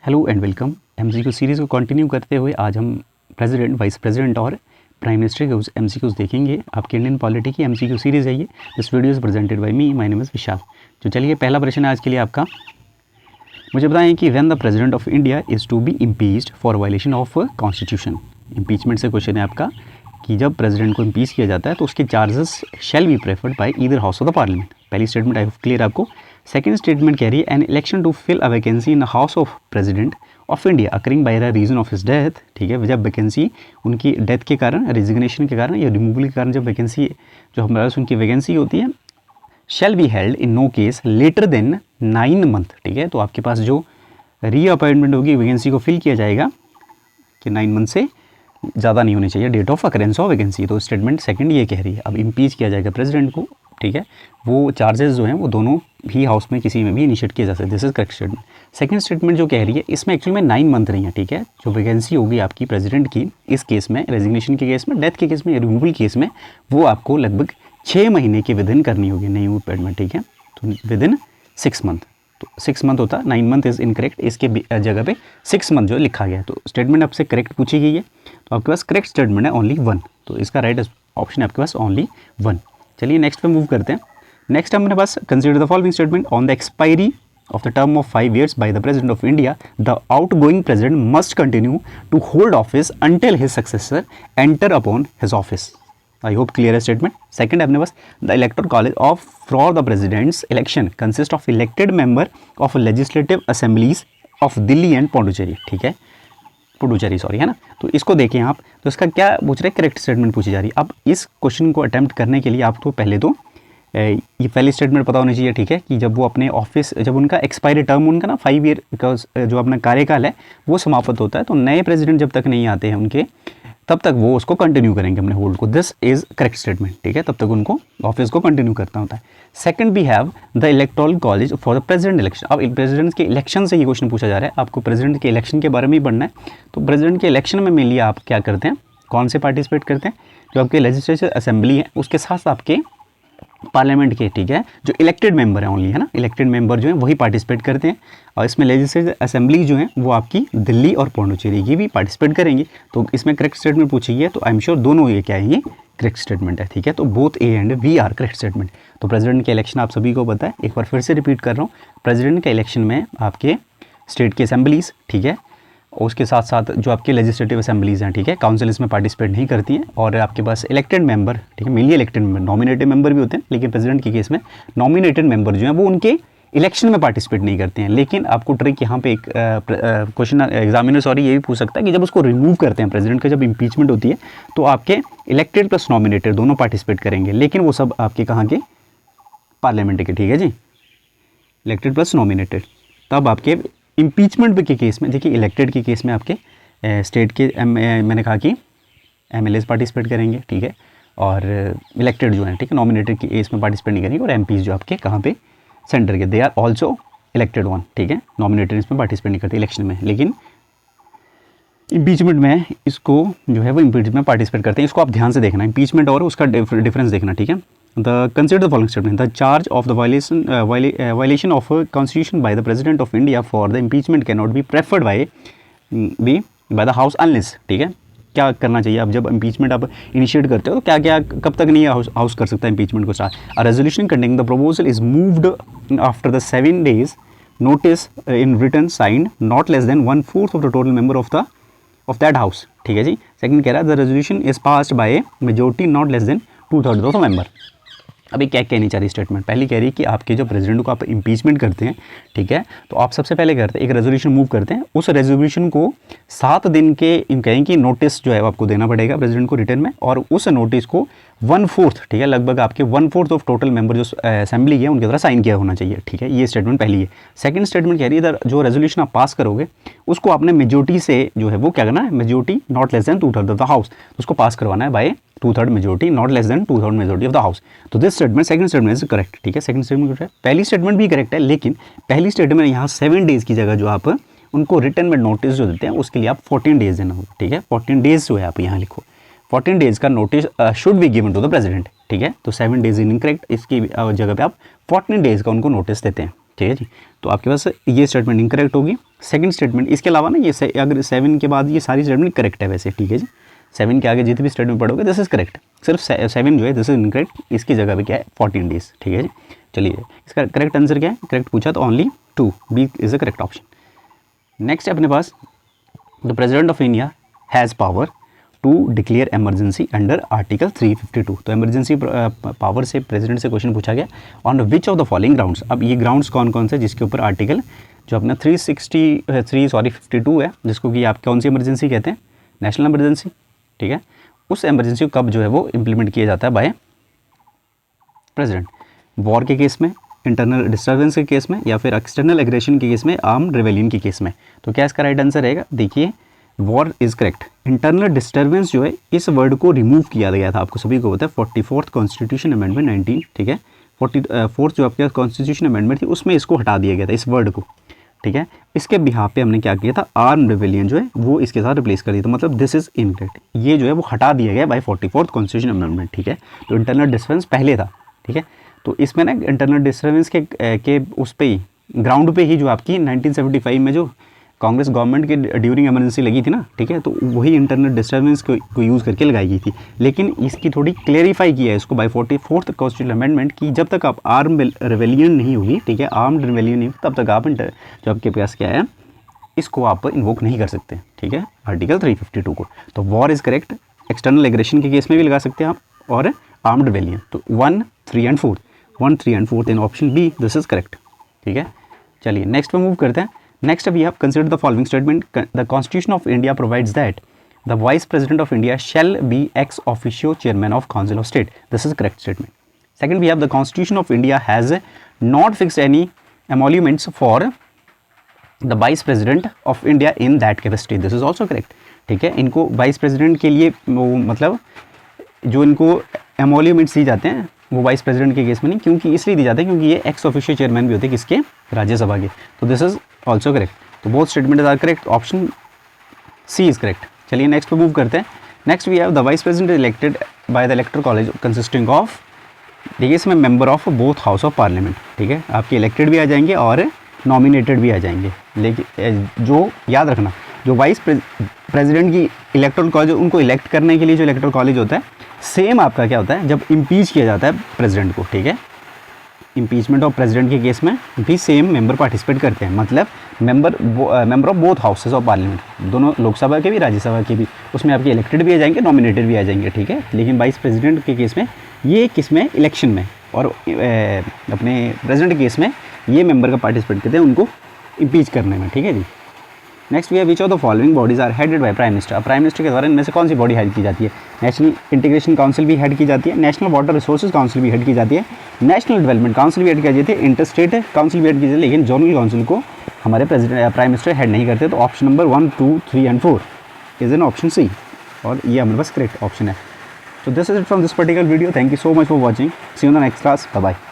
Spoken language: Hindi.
Hello and welcome. MCQ series को कंटिन्यू करते हुए आज हम प्रेसिडेंट, वाइस प्रेसिडेंट और प्राइम मिनिस्टर के उस एमसीक्यूज देखेंगे। आपके इंडियन पॉलिटी की एमसीक्यू सीरीज़ है ये। This video is presented by me, my name is Vishal. तो चलिए, पहला प्रश्न है आज के लिए आपका। मुझे बताएं कि when the president of India is to be impeached for violation of constitution. Impeachment से क्वेश्चन है आपका कि जब प्रेसिडेंट को इम्पीच किया जाता है तो उसके charges shall be preferred by either house of the parliament. पहली स्टेटमेंट आई होप क्लियर आपको। सेकंड स्टेटमेंट कह रही है an election to fill a vacancy in the house of president of India occurring by the reason of his death. ठीक है, जब वैकेंसी उनकी डेथ के कारण, रेजिग्नेशन के कारण या रिमूवल के कारण जब वैकेंसी, जो हमारे पास उनकी वैकेंसी होती है, shall be held in no case later than 9 month. ठीक है, तो आपके पास जो रीअपॉइंटमेंट होगी, वैकेंसी को फिल किया जाएगा कि 9 मंथ से ज़्यादा नहीं होनी चाहिए date of occurrence of vacancy. तो स्टेटमेंट सेकंड ये कह रही है अब इम्पीच किया जाएगा प्रेसिडेंट को। ठीक है, वो चार्जेस जो हैं वो दोनों ही हाउस में किसी में भी इनिशिएट किया जा सकता है। This is correct statement. Second statement जो कह रही है इसमें एक्चुअली में 9 मंथ नहीं है। ठीक है, जो वैकेंसी होगी आपकी प्रेसिडेंट की इस केस में, रेजिग्नेशन के केस में, डेथ के केस में, रिमूवल केस में, वो आपको लगभग 6 महीने के विद इन करनी होगी नई अपॉइंटमेंट। ठीक है, तो विद इन 6 मंथ। तो 6 मंथ होता है, 9 मंथ इज़ इनकरेक्ट, इसके जगह पे 6 मंथ जो लिखा गया है। तो स्टेटमेंट आपसे करेक्ट पूछी गई है, तो आपके पास करेक्ट स्टेटमेंट है ओनली 1। तो इसका राइट ऑप्शन है आपके पास ओनली 1। चलिए नेक्स्ट पे मूव करते हैं। नेक्स्ट हमारे पास consider the following statement on the expiry of the term of 5 years by the President of India, the outgoing President must continue to hold office until his successor enter upon his office. I hope clear है statement. Second अपने पास the electoral college of for the President's election consist of elected member of legislative assemblies of Delhi and Pondicherry. ठीक है, पुडुचेरी सॉरी, है ना। तो इसको देखें आप, तो इसका क्या पूछ रहे हैं, करेक्ट स्टेटमेंट पूछी जा रही है। अब इस क्वेश्चन को अटेम्प्ट करने के लिए आपको पहले तो ये पहली स्टेटमेंट पता होनी चाहिए। ठीक है, कि जब वो अपने ऑफिस, जब उनका एक्सपायरी टर्म उनका ना 5 ईयर का जो अपना कार्यकाल है वो समाप्त होता है, तो नए प्रेसिडेंट जब तक नहीं आते हैं उनके, तब तक वो उसको कंटिन्यू करेंगे अपने होल्ड को। This is correct statement. ठीक है, तब तक उनको ऑफिस को कंटिन्यू करना होता है। Second we have the electoral college for the president election. अब प्रेसिडेंट के इलेक्शन से ये क्वेश्चन पूछा जा रहा है, आपको प्रेसिडेंट के इलेक्शन के बारे में ही पढ़ना है। तो प्रेसिडेंट के इलेक्शन में मेनली आप क्या करते हैं, कौन से पार्टिसिपेट करते हैं, जो आपके लेजिस्लेटिव असेंबली है उसके साथ आपके पार्लियामेंट के, ठीक है, जो इलेक्टेड मेंबर है ओनली, है ना, इलेक्टेड मेंबर जो हैं वही पार्टिसिपेट करते हैं। और इसमें लेजिस्लेटिव असेंबली जो है वो आपकी दिल्ली और पौंडुचेरी की भी पार्टिसिपेट करेंगी। तो इसमें करेक्ट स्टेटमेंट पूछी गई है, तो आई एम श्योर दोनों ये क्या है, ये करेक्ट स्टेटमेंट है। ठीक है, तो both A and B are correct statement. तो प्रेसिडेंट के इलेक्शन आप सभी को पता है, एक बार फिर से रिपीट कर रहा हूँ, प्रेसिडेंट के इलेक्शन में आपके स्टेट की असेंबलीज, ठीक है, और उसके साथ साथ जो आपके लेजिस्लेटिव असेंबलीज हैं, ठीक है, काउंसिल इसमें पार्टिसिपेट नहीं करती हैं, और आपके पास इलेक्टेड मेंबर, ठीक है, mainly elected member, nominated member भी होते हैं, लेकिन प्रेसिडेंट के केस में नॉमिनेटेड मेंबर जो हैं वो उनके इलेक्शन में पार्टिसिपेट नहीं करते हैं। लेकिन आपको ट्रिक यहाँ पे एक क्वेश्चन एग्जामिनर सॉरी ये भी पूछ सकता है कि जब उसको रिमूव करते हैं प्रेसिडेंट का, जब इम्पीचमेंट होती है, तो आपके इलेक्टेड प्लस नॉमिनेटेड दोनों पार्टिसिपेट करेंगे, लेकिन वो सब आपके कहाँ के, पार्लियामेंट के। ठीक है जी, इलेक्टेड प्लस नॉमिनेटेड। तब आपके इम्पीचमेंट के केस में, देखिए इलेक्टेड के केस में आपके स्टेट के मैंने कहा कि एमएलएज पार्टिसिपेट करेंगे, ठीक है, और इलेक्टेड जो हैं, ठीक है, नॉमिनेटेड के केस में पार्टिसिपेट नहीं करेंगे, और एमपीज जो आपके कहाँ पे, सेंटर के, they are also elected one. ठीक है, नॉमिनेटेड इसमें पार्टिसिपेट नहीं करते इलेक्शन में, लेकिन इम्पीचमेंट में इसको जो है वो इम्पीचमेंट में पार्टिसिपेट करते हैं। इसको आप ध्यान से देखना, इम्पीचमेंट और उसका डिफरेंस देखना। ठीक है, the consider the following statement: the charge of the violation of a constitution by the president of India for the impeachment cannot be preferred by the house unless, ठीक है, क्या करना चाहिए, अब जब इम्पीचमेंट आप इनिशिएट करते हो तो क्या क्या कब तक नहीं हाउस कर सकता है इम्पीचमेंट को start. A resolution containing the proposal is moved after the 7 days notice in written signed not less than 1/4 of the total member of that house. ठीक है जी। सेकंड कह रहा है the resolution is passed by majority not less than 2/3 of the member. अभी क्या कहनी चाह रही स्टेटमेंट, पहली कह रही है कि आपके जो प्रेसिडेंट को आप इम्पीचमेंट करते हैं, ठीक है, तो आप सबसे पहले करते हैं एक रेजोल्यूशन मूव करते हैं, उस रेजोल्यूशन को 7 दिन के कहें कि नोटिस जो है आपको देना पड़ेगा प्रेसिडेंट को रिटर्न में, और उस नोटिस को 1/4, ठीक है, लगभग आपके 1/4 ऑफ टोटल मेंबर जो असेंबली है उनके द्वारा साइन किया होना चाहिए। ठीक है, ये स्टेटमेंट पहली है। सेकंड स्टेटमेंट कह रही है जो रेजोल्यूशन आप पास करोगे उसको आपने मेजोरिटी से जो है वो क्या करना है, majority not less than 2/3 of the house, उसको पास करवाना है by 2/3 majority not less than 2/3 majority of the house. तो this statement, second statement is correct. ठीक है, सेकंड स्टेटमेंट है, पहली स्टेटमेंट भी करेक्ट है, लेकिन पहली स्टेटमेंट यहाँ 7 days की जगह जो आप उनको रिटर्न में नोटिस जो देते हैं उसके लिए आप 14 days देना होगा। ठीक है, 14 days जो है आप यहाँ लिखो, 14 days का notice should be given to the president. ठीक है, तो 7 days इन इनकरेक्ट, इसकी जगह पे आप 14 days का उनको नोटिस देते हैं। ठीक है जी। तो आपके पास ये स्टेटमेंट इनकरेक्ट होगी। सेकंड स्टेटमेंट, इसके अलावा ना ये अगर 7 के बाद ये सारी स्टेटमेंट करेक्ट है वैसे, ठीक है जी। 7 के आगे जितने भी स्टेटमेंट पढ़ोगे दिस इज़ करेक्ट, सिर्फ 7 जो है दिस इज इनकरेक्ट, इसकी जगह पे क्या है 14 डेज, ठीक है जी। चलिए इसका करेक्ट आंसर क्या है, करेक्ट पूछा तो only 2, B is the correct option. Next है अपने पास, the president of India has power to declare emergency under article 352। तो एमरजेंसी पावर से प्रेसिडेंट से क्वेश्चन पूछा गया on which of the following grounds. अब ये ग्राउंड्स कौन कौन से जिसके ऊपर आर्टिकल जो अपना 52 है, जिसको कि आप कौन सी एमरजेंसी कहते हैं, नेशनल एमरजेंसी, ठीक है। उस एमरजेंसी को कब जो है वो इम्प्लीमेंट किया जाता है बाय प्रेसिडेंट, वॉर के केस में, इंटरनल डिस्टर्बेंस के केस में, या फिर एक्सटर्नल एग्रेशन के केस में, आर्म्ड रिवेलियन के केस में। तो क्या इसका राइट आंसर रहेगा, देखिए war is correct. Internal disturbance जो है इस वर्ड को रिमूव किया गया था, आपको सभी को पता है 44th कॉन्स्टिट्यूशन अमेंडमेंट 19, ठीक है। 44th जो आपके कॉन्स्टिट्यूशन अमेंडमेंट थी उसमें इसको हटा दिया गया था, इस वर्ड को, ठीक है। इसके बिहाफ पे हमने क्या किया था, आर्म रिवेलियन जो है वो इसके साथ रिप्लेस कर दिया था, मतलब दिस इज इनकरेक्ट, ये जो है वो हटा दिया गया बाय 44th कॉन्स्टिट्यूशन अमेंडमेंट, ठीक है। तो इंटरनल डिस्टर्बेंस पहले था, ठीक है। तो इसमें ना इंटरनल डिस्टर्बेंस के उस पर ही, ग्राउंड पे ही जो आपकी 1975 में जो कांग्रेस गवर्नमेंट के ड्यूरिंग इमरजेंसी लगी थी ना, ठीक है, तो वही इंटरनल डिस्टर्बेंस को यूज़ करके लगाई गई थी। लेकिन इसकी थोड़ी क्लेरिफाई किया है इसको बाय 44th कॉन्स्टिट्यूशन अमेंडमेंट की जब तक आप आर्म रिवेलियन नहीं होगी, ठीक है, आर्म्ड रिवेलियन नहीं तब तक आप जो आपके पास क्या है इसको आप इन्वोक नहीं कर सकते, ठीक है, आर्टिकल 352 को। तो war is correct, external aggression के केस में भी लगा सकते हैं आप, और आर्म्ड रिवेलियन। तो 1, 3 and 4 in option B, this is correct, ठीक है। चलिए नेक्स्ट पे मूव करते हैं। Next we have considered the following statement. The Constitution of India provides that the Vice President of India shall be ex officio Chairman of Council of State. This is correct statement. Second, we have the Constitution of India has not fixed any emoluments for the Vice President of India in that capacity. This is also correct. ठीक है, इनको Vice President के लिए वो मतलब जो इनको एमोल्यूमेंट्स दी जाते हैं वो वाइस प्रेसिडेंट के केस में नहीं, क्योंकि इसलिए दी जाते हैं क्योंकि ये एक्स ऑफिशियल चेयरमैन भी होते हैं किसके, राज्यसभा के। तो दिस इज ऑल्सो करेक्ट। तो both statement are correct, option C is correct. चलिए नेक्स्ट पे मूव करते हैं। Next we have the vice president elected by the electoral college consisting of, देखिए इसमें member of both house of parliament, ठीक है, आपके इलेक्टेड भी आ जाएंगे और नॉमिनेटेड भी आ जाएंगे। लेकिन जो याद रखना, जो वाइस प्रेसिडेंट की इलेक्टोरल कॉलेज उनको इलेक्ट करने के लिए जो इलेक्टोरल कॉलेज होता है, सेम आपका क्या होता है जब इम्पीच किया जाता है प्रेसिडेंट को, ठीक है, इम्पीचमेंट ऑफ प्रेसिडेंट के केस में भी सेम मेंबर पार्टिसिपेट करते हैं, मतलब member of both houses of parliament, दोनों लोकसभा के भी राज्यसभा के भी, उसमें आपके इलेक्टेड भी आ जाएंगे, नॉमिनेटेड भी आ जाएंगे, ठीक है। लेकिन वाइस प्रेसिडेंट के केस में ये किस में, इलेक्शन में, और अपने प्रेसिडेंट के केस में ये मेंबर का पार्टिसिपेट करते हैं उनको इम्पीच करने में, ठीक है जी। नेक्स्ट वी है which of the following bodies are headed by prime minister. Prime minister के द्वारा इनमें से कौन सी बॉडी हेड की जाती है, नेशनल इंटीग्रेशन काउंसिल भी हेड की जाती है, नेशनल वाटर रिसोर्सेज काउंसिल भी हेड की जाती है, नेशनल डेवलपमेंट काउंसिल भी हेड की जाती है, इंटर स्टेट काउंसिल भी हेड की जाती है, लेकिन जोनल काउंसिल को हमारे प्राइम मिनिस्टर हेड नहीं करते। तो option number 1, 2, 3 and 4 is an option C, और ये हमारे पास करेक्ट ऑप्शन है। So this is it from this particular video. Thank you so much for watching. See you in the next class. Bye bye.